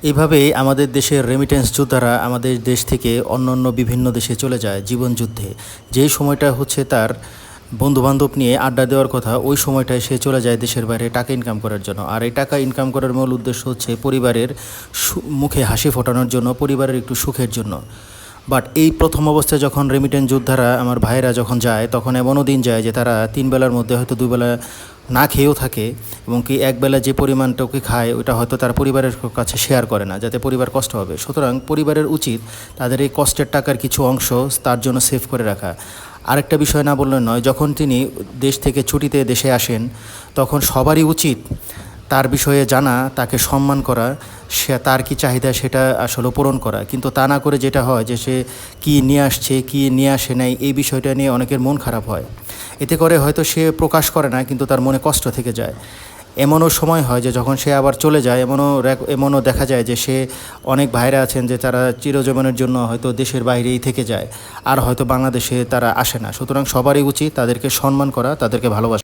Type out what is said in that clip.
এইভাবেই আমাদের দেশের রেমিটেন্স যোদ্ধারা আমাদের দেশ থেকে অন্য বিভিন্ন দেশে চলে যায় জীবন যুদ্ধে। যেই সময়টা হচ্ছে তার বন্ধুবান্ধব নিয়ে আড্ডা দেওয়ার কথা, ওই সময়টায় সে চলে যায় দেশের বাইরে টাকা ইনকাম করার জন্য। আর এই টাকা ইনকাম করার মূল উদ্দেশ্য হচ্ছে পরিবারের মুখে হাসি ফোটানোর জন্য, পরিবারের একটু সুখের জন্য। বাট এই প্রথম অবস্থায় যখন রেমিটেন্স যোদ্ধারা, আমার ভাইরা যখন যায়, তখন এমনও দিন যায় যে তারা 3 বেলার মধ্যে হয়তো 2 বেলা না খেয়েও থাকে, এবং কি একবেলা যে পরিমাণটুকু খায় ওটা হয়তো তার পরিবারের কাছে শেয়ার করে না, যাতে পরিবার কষ্ট হবে। সুতরাং পরিবারের উচিত তাদের এই কষ্টের টাকার কিছু অংশ তার জন্য সেভ করে রাখা। আরেকটা বিষয় না বললে নয়, যখন তিনি দেশ থেকে ছুটিতে দেশে আসেন, তখন সবারই উচিত তার বিষয়ে জানা, তাকে সম্মান করা, সে তার কি চাহিদা সেটা আসলে পূরণ করা। কিন্তু তা না করে যেটা হয় যে সে কী নিয়ে আসছে, কী নিয়ে আসে নাই, এই বিষয়টা নিয়ে অনেকের মন খারাপ হয়। এতে করে হয়তো সে প্রকাশ করে না, কিন্তু তার মনে কষ্ট থেকে যায়। এমনও সময় হয় যে যখন সে আবার চলে যায়, এমনও দেখা যায় যে সে, অনেক ভাইরা আছেন যে তারা চিরজীবনের জন্য হয়তো দেশের বাইরেই থেকে যায়, আর হয়তো বাংলাদেশে তারা আসে না। সুতরাং সবারই উচিত তাদেরকে সম্মান করা, তাদেরকে ভালোবাসা।